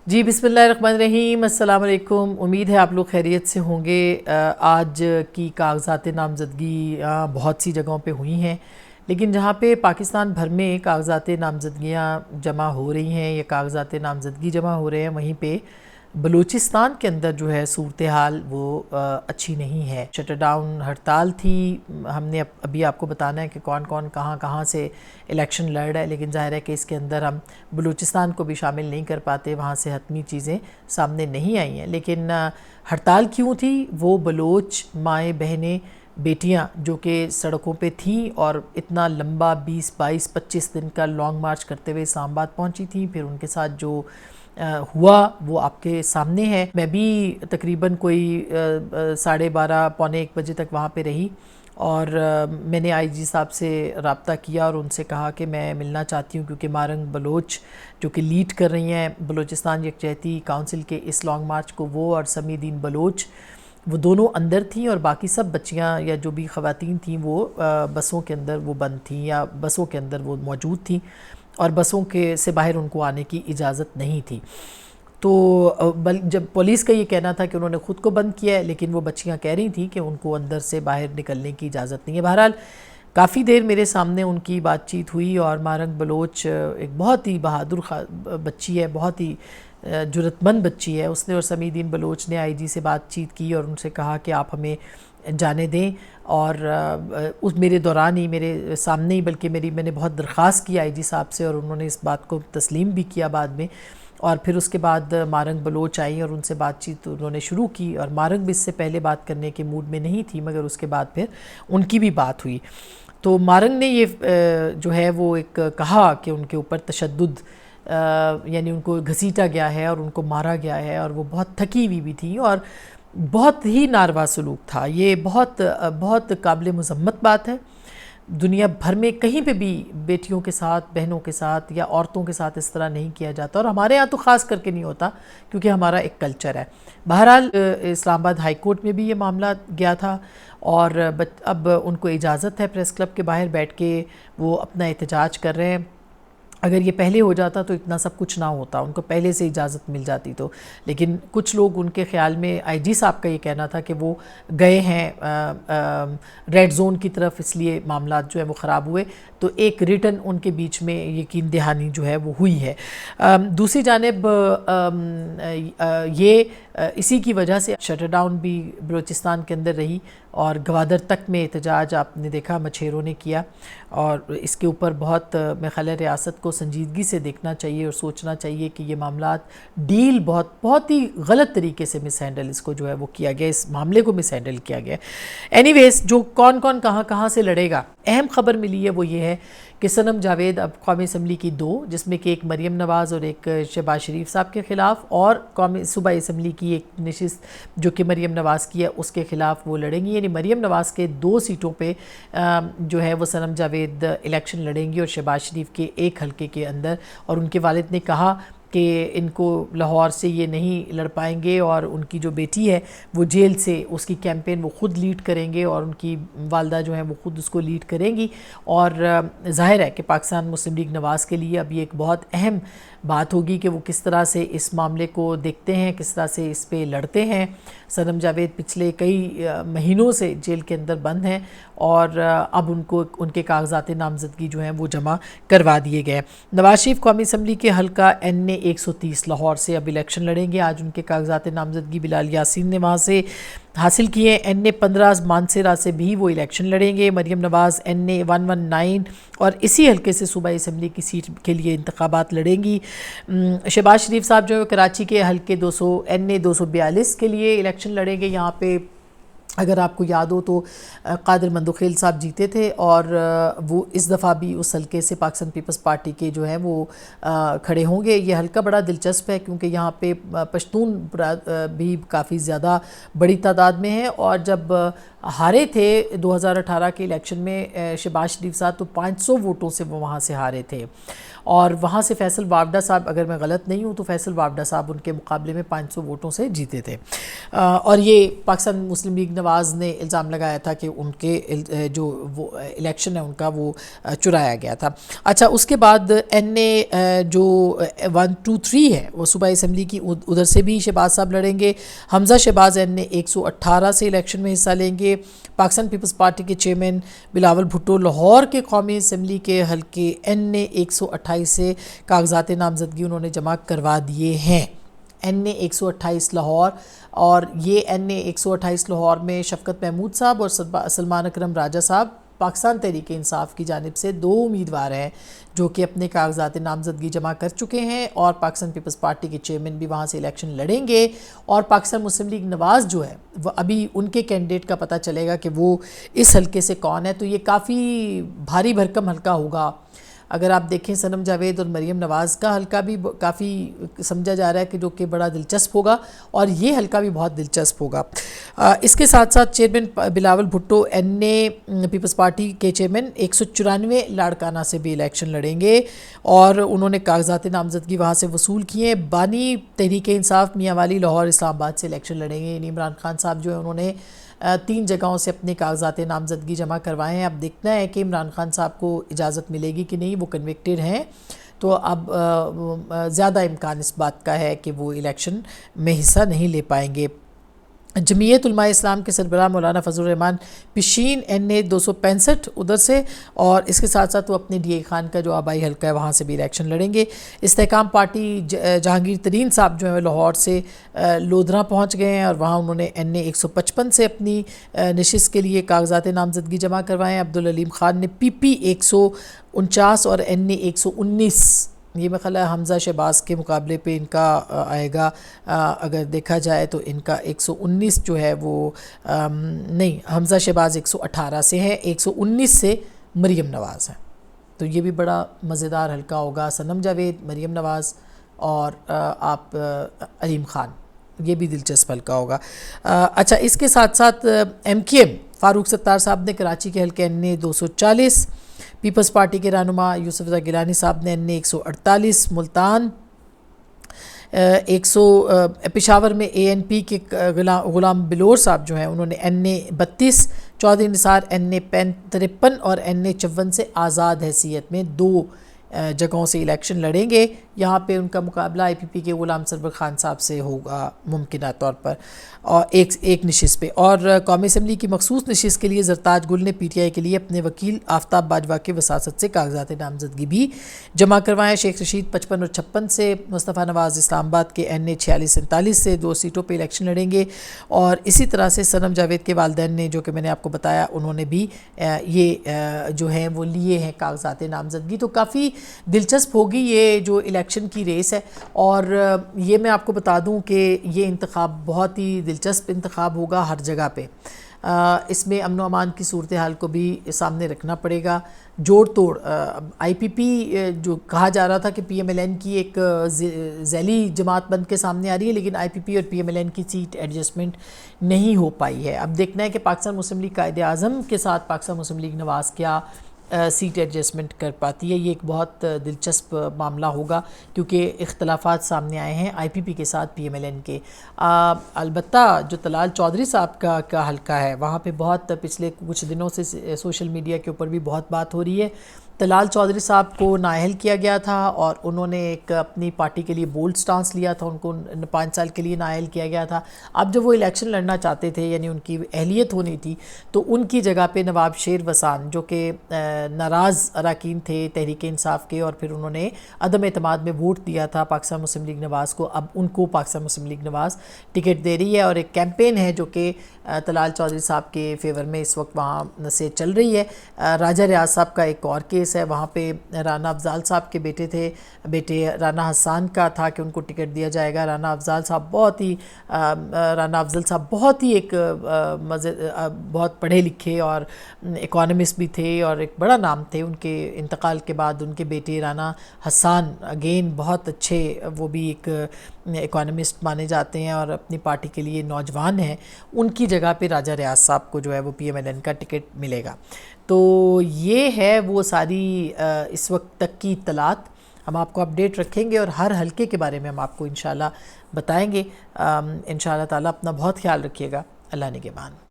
جی بسم اللہ الرحمن الرحیم، السلام علیکم۔ امید ہے آپ لوگ خیریت سے ہوں گے۔ آج کی کاغذات نامزدگی بہت سی جگہوں پہ ہوئی ہیں، لیکن جہاں پہ پاکستان بھر میں کاغذات نامزدگیاں جمع ہو رہی ہیں یا کاغذات نامزدگی جمع ہو رہے ہیں، وہیں پہ بلوچستان کے اندر جو ہے صورتحال وہ اچھی نہیں ہے۔ شٹر ڈاؤن ہڑتال تھی، ہم نے ابھی آپ کو بتانا ہے کہ کون کون کہاں سے الیکشن لڑ رہا ہے، لیکن ظاہر ہے کہ اس کے اندر ہم بلوچستان کو بھی شامل نہیں کر پاتے، وہاں سے حتمی چیزیں سامنے نہیں آئی ہیں۔ لیکن ہڑتال کیوں تھی؟ وہ بلوچ مائیں بہنیں بیٹیاں جو کہ سڑکوں پہ تھیں اور اتنا لمبا 20-22-25 دن کا لانگ مارچ کرتے ہوئے اسلام آباد پہنچی تھیں، پھر ان کے ساتھ جو ہوا وہ آپ کے سامنے ہے۔ میں بھی تقریباً کوئی 12:30 پونے 1 بجے تک وہاں پہ رہی، اور میں نے آئی جی صاحب سے رابطہ کیا اور ان سے کہا کہ میں ملنا چاہتی ہوں، کیونکہ مارنگ بلوچ جو کہ لیڈ کر رہی ہیں بلوچستان یکجہتی کونسل کے اس لانگ مارچ کو، وہ اور سمیع الدین بلوچ، وہ دونوں اندر تھیں، اور باقی سب بچیاں یا جو بھی خواتین تھیں وہ بسوں کے اندر وہ بند تھیں یا بسوں کے اندر وہ موجود تھیں، اور بسوں کے سے باہر ان کو آنے کی اجازت نہیں تھی۔ تو جب پولیس کا یہ کہنا تھا کہ انہوں نے خود کو بند کیا ہے، لیکن وہ بچیاں کہہ رہی تھیں کہ ان کو اندر سے باہر نکلنے کی اجازت نہیں ہے۔ بہرحال کافی دیر میرے سامنے ان کی بات چیت ہوئی، اور مارنگ بلوچ ایک بہت ہی بہادر بچی ہے، بہت ہی جرأت مند بچی ہے، اس نے اور سمیع الدین بلوچ نے آئی جی سے بات چیت کی اور ان سے کہا کہ آپ ہمیں جانے دیں، اور اس میرے دوران ہی، میرے سامنے ہی، بلکہ میں نے بہت درخواست کی آئی جی صاحب سے، اور انہوں نے اس بات کو تسلیم بھی کیا بعد میں۔ اور پھر اس کے بعد مارنگ بلوچ آئیں اور ان سے بات چیت انہوں نے شروع کی، اور مارنگ بھی اس سے پہلے بات کرنے کے موڈ میں نہیں تھی، مگر اس کے بعد پھر ان کی بھی بات ہوئی۔ تو مارنگ نے یہ جو ہے وہ ایک کہا کہ ان کے اوپر تشدد، یعنی ان کو گھسیٹا گیا ہے اور ان کو مارا گیا ہے، اور وہ بہت تھکی ہوئی بھی تھی اور بہت ہی ناروا سلوک تھا۔ یہ بہت قابل مذمت بات ہے۔ دنیا بھر میں کہیں پہ بھی بیٹیوں کے ساتھ، بہنوں کے ساتھ یا عورتوں کے ساتھ اس طرح نہیں کیا جاتا، اور ہمارے ہاں تو خاص کر کے نہیں ہوتا، کیونکہ ہمارا ایک کلچر ہے۔ بہرحال اسلام آباد ہائی کورٹ میں بھی یہ معاملہ گیا تھا، اور اب ان کو اجازت ہے پریس کلب کے باہر بیٹھ کے وہ اپنا احتجاج کر رہے ہیں۔ اگر یہ پہلے ہو جاتا تو اتنا سب کچھ نہ ہوتا، ان کو پہلے سے اجازت مل جاتی تو، لیکن کچھ لوگ ان کے خیال میں، آئی جی صاحب کا یہ کہنا تھا کہ وہ گئے ہیں ریڈ زون کی طرف، اس لیے معاملات جو ہے وہ خراب ہوئے، تو ایک ریٹن ان کے بیچ میں یقین دہانی جو ہے وہ ہوئی ہے۔ دوسری جانب یہ اسی کی وجہ سے شٹر ڈاؤن بھی بلوچستان کے اندر رہی، اور گوادر تک میں احتجاج آپ نے دیکھا مچھیروں نے کیا، اور اس کے اوپر بہت میں خیال ہے ریاست کو سنجیدگی سے دیکھنا چاہیے اور سوچنا چاہیے کہ یہ معاملات ڈیل بہت ہی غلط طریقے سے مس ہینڈل اس کو جو ہے وہ کیا گیا، اس معاملے کو مس ہینڈل کیا گیا۔ اینی ویز، جو کون کہاں سے لڑے گا، اہم خبر ملی ہے وہ یہ ہے کہ صنم جاوید اب قومی اسمبلی کی 2، جس میں کہ ایک مریم نواز اور ایک شہباز شریف صاحب کے خلاف، اور قومی صوبائی اسمبلی کی ایک نشست جو کہ مریم نواز کی ہے اس کے خلاف وہ لڑیں گی، یعنی مریم نواز کے 2 سیٹوں پہ جو ہے وہ صنم جاوید الیکشن لڑیں گی، اور شہباز شریف کے ایک حلقے کے اندر، اور ان کے والد نے کہا کہ ان کو لاہور سے یہ نہیں لڑ پائیں گے، اور ان کی جو بیٹی ہے وہ جیل سے، اس کی کیمپین وہ خود لیڈ کریں گے، اور ان کی والدہ جو ہیں وہ خود اس کو لیڈ کریں گی، اور ظاہر ہے کہ پاکستان مسلم لیگ نواز کے لیے اب یہ ایک بہت اہم بات ہوگی کہ وہ کس طرح سے اس معاملے کو دیکھتے ہیں، کس طرح سے اس پہ لڑتے ہیں۔ صنم جاوید پچھلے کئی مہینوں سے جیل کے اندر بند ہیں، اور اب ان کے کاغذات نامزدگی جو ہیں وہ جمع کروا دیے گئے۔ نواز شریف قومی اسمبلی کے حلقہ این اے 130 لاہور سے اب الیکشن لڑیں گے۔ آج ان کے کاغذات نامزدگی بلال یاسین نے وہاں سے حاصل کیے۔ این اے 15 مانسیرہ سے بھی وہ الیکشن لڑیں گے۔ مریم نواز این اے 119 اور اسی حلقے سے صوبائی اسمبلی کی سیٹ کے لیے انتخابات لڑیں گی۔ شہباز شریف صاحب جو کراچی کے حلقے این اے 242 کے لیے الیکشن لڑیں گے۔ یہاں پہ اگر آپ کو یاد ہو تو قادر مندوخیل صاحب جیتے تھے، اور وہ اس دفعہ بھی اس حلقے سے پاکستان پیپلز پارٹی کے جو ہیں وہ کھڑے ہوں گے۔ یہ حلقہ بڑا دلچسپ ہے کیونکہ یہاں پہ پشتون بھی کافی زیادہ بڑی تعداد میں ہے، اور جب ہارے تھے 2018 کے الیکشن میں شہباز شریف صاحب تو 500 ووٹوں سے وہ وہاں سے ہارے تھے، اور وہاں سے فیصل وابڈا صاحب، اگر میں غلط نہیں ہوں تو فیصل وابڈا صاحب ان کے مقابلے میں 500 ووٹوں سے جیتے تھے، اور یہ پاکستان مسلم لیگ نواز نے الزام لگایا تھا کہ ان کے جو وہ الیکشن ہے ان کا وہ چرایا گیا تھا۔ اچھا، اس کے بعد این اے جو 1 2 3 ہے وہ صوبائی اسمبلی کی، ادھر سے بھی شہباز صاحب لڑیں گے۔ حمزہ شہباز این اے 118 سے الیکشن میں حصہ لیں گے۔ پاکستان پیپلز پارٹی کے چیئرمین بلاول بھٹو لاہور کے قومی اسمبلی کے حلقے این اے 128 سے کاغذات نامزدگی انہوں نے جمع کروا دیے ہیں۔ این اے 128 لاہور، اور یہ این اے 128 لاہور میں شفقت محمود صاحب اور سلمان اکرم راجہ صاحب پاکستان تحریک انصاف کی جانب سے 2 امیدوار ہیں جو کہ اپنے کاغذات نامزدگی جمع کر چکے ہیں، اور پاکستان پیپلز پارٹی کے چیئرمین بھی وہاں سے الیکشن لڑیں گے، اور پاکستان مسلم لیگ نواز جو ہے وہ ابھی ان کے کینڈیڈیٹ کا پتہ چلے گا کہ وہ اس حلقے سے کون ہے۔ تو یہ کافی بھاری بھرکم حلقہ ہوگا۔ اگر آپ دیکھیں صنم جاوید اور مریم نواز کا حلقہ بھی کافی سمجھا جا رہا ہے کہ جو کہ بڑا دلچسپ ہوگا، اور یہ حلقہ بھی بہت دلچسپ ہوگا۔ اس کے ساتھ ساتھ چیئرمین بلاول بھٹو این اے پیپلز پارٹی کے چیئرمین 194 لاڑکانہ سے بھی الیکشن لڑیں گے، اور انہوں نے کاغذات نامزدگی وہاں سے وصول کیے ہیں۔ بانی تحریک انصاف میاں والی لاہور اسلام آباد سے الیکشن لڑیں گے، یعنی عمران خان صاحب جو ہے انہوں نے 3 جگہوں سے اپنے کاغذات نامزدگی جمع کروائے ہیں۔ اب دیکھنا ہے کہ عمران خان صاحب کو اجازت ملے گی کہ نہیں، وہ کنوکٹڈ ہیں، تو اب زیادہ امکان اس بات کا ہے کہ وہ الیکشن میں حصہ نہیں لے پائیں گے۔ جمعیت علماء اسلام کے سربراہ مولانا فضل الرحمان پشین این اے 265 ادھر سے، اور اس کے ساتھ ساتھ وہ اپنے ڈی اے خان کا جو آبائی حلقہ ہے وہاں سے بھی الیکشن لڑیں گے۔ استحکام پارٹی جہانگیر ترین صاحب جو ہیں لاہور سے لودھراں پہنچ گئے ہیں، اور وہاں انہوں نے این اے 155 سے اپنی نشست کے لیے کاغذات نامزدگی جمع کروائے ہیں۔ عبدالعلیم خان نے پی پی 149 اور این اے 119، یہ میں خیال ہے حمزہ شہباز کے مقابلے پہ ان کا آئے گا، اگر دیکھا جائے تو ان کا 119 جو ہے وہ نہیں، حمزہ شہباز 118 سے ہیں، 119 سے مریم نواز ہیں، تو یہ بھی بڑا مزیدار حلقہ ہوگا۔ صنم جاوید، مریم نواز اور آپ علیم خان، یہ بھی دلچسپ حلقہ ہوگا۔ اچھا، اس کے ساتھ ساتھ M Q M Farooq Sattar صاحب نے کراچی کے حلقے این اے 240، پیپلز پارٹی کے رہنما یوسف رضا گیلانی صاحب نے این اے 148، ملتان 100، پشاور میں اے این پی کے غلام بلور صاحب جو ہیں انہوں نے این اے 32، چودھری نثار این اے 53 اور این اے 54 سے آزاد حیثیت میں 2 جگہوں سے الیکشن لڑیں گے۔ یہاں پہ ان کا مقابلہ آئی پی پی کے غلام سرور خان صاحب سے ہوگا ممکنہ طور پر، اور ایک نشست پہ۔ اور قومی اسمبلی کی مخصوص نشست کے لیے زرتاج گل نے پی ٹی آئی کے لیے اپنے وکیل آفتاب باجوہ کے وساطت سے کاغذات نامزدگی بھی جمع کروائے۔ شیخ رشید 55 اور 56 سے، مصطفیٰ نواز اسلام آباد کے این اے 46 47 سے 2 سیٹوں پہ الیکشن لڑیں گے، اور اسی طرح سے صنم جاوید کے والدین نے، جو کہ میں نے آپ کو بتایا، انہوں نے بھی یہ جو ہیں وہ لیے ہیں کاغذات نامزدگی۔ تو کافی دلچسپ ہوگی یہ جو الیکشن کی ریس ہے، اور یہ میں آپ کو بتا دوں کہ یہ انتخاب بہت ہی دلچسپ انتخاب ہوگا ہر جگہ پہ۔ اس میں امن و امان کی صورتحال کو بھی سامنے رکھنا پڑے گا۔ جوڑ توڑ آئی پی پی جو کہا جا رہا تھا کہ پی ایم ایل این کی ایک ذیلی جماعت بن کے سامنے آ رہی ہے، لیکن آئی پی پی اور پی ایم ایل این کی سیٹ ایڈجسٹمنٹ نہیں ہو پائی ہے۔ اب دیکھنا ہے کہ پاکستان مسلم لیگ قائد اعظم کے ساتھ پاکستان مسلم لیگ نواز کیا سیٹ ایڈجسٹمنٹ کر پاتی ہے۔ یہ ایک بہت دلچسپ معاملہ ہوگا، کیونکہ اختلافات سامنے آئے ہیں آئی پی پی کے ساتھ پی ایم ایل این کے۔ البتہ جو طلال چودھری صاحب کا حلقہ ہے، وہاں پہ بہت پچھلے کچھ دنوں سے سوشل میڈیا کے اوپر بھی بہت بات ہو رہی ہے۔ طلال چودھری صاحب کو نااہل کیا گیا تھا، اور انہوں نے ایک اپنی پارٹی کے لیے بولڈ سٹانس لیا تھا، ان کو 5 سال کے لیے نااہل کیا گیا تھا۔ اب جب وہ الیکشن لڑنا چاہتے تھے، یعنی ان کی اہلیت ہونی تھی، تو ان کی جگہ پہ نواب شیر وسان، جو کہ ناراض اراکین تھے تحریک انصاف کے، اور پھر انہوں نے عدم اعتماد میں ووٹ دیا تھا پاکستان مسلم لیگ نواز کو، اب ان کو پاکستان مسلم لیگ نواز ٹکٹ دے رہی ہے، اور ایک کیمپین ہے جو کہ طلال چودھری صاحب کے فیور میں اس وقت وہاں سے چل رہی ہے۔ راجہ ریاض صاحب کا ایک اور کیس ہے، وہاں پہ رانا افضال صاحب کے بیٹے رانا حسان کا تھا کہ ان کو ٹکٹ دیا جائے گا۔ رانا افضل صاحب بہت ہی ایک بہت پڑھے لکھے اور اکانومسٹ بھی تھے، اور ایک بڑا نام تھے۔ ان کے انتقال کے بعد ان کے بیٹے رانا حسان اگین بہت اچھے، وہ بھی ایک اکانومسٹ مانے جاتے ہیں اور اپنی پارٹی کے لیے نوجوان ہیں، ان کی جگہ پہ راجہ ریاض صاحب کو جو ہے وہ پی ایم ایل این کا ٹکٹ ملے گا۔ تو یہ ہے وہ ساری اس وقت تک کی اطلاعات۔ ہم آپ کو اپڈیٹ رکھیں گے اور ہر حلقے کے بارے میں ہم آپ کو انشاءاللہ بتائیں گے. انشاءاللہ تعالیٰ اپنا بہت خیال رکھیے گا. اللہ نگہبان.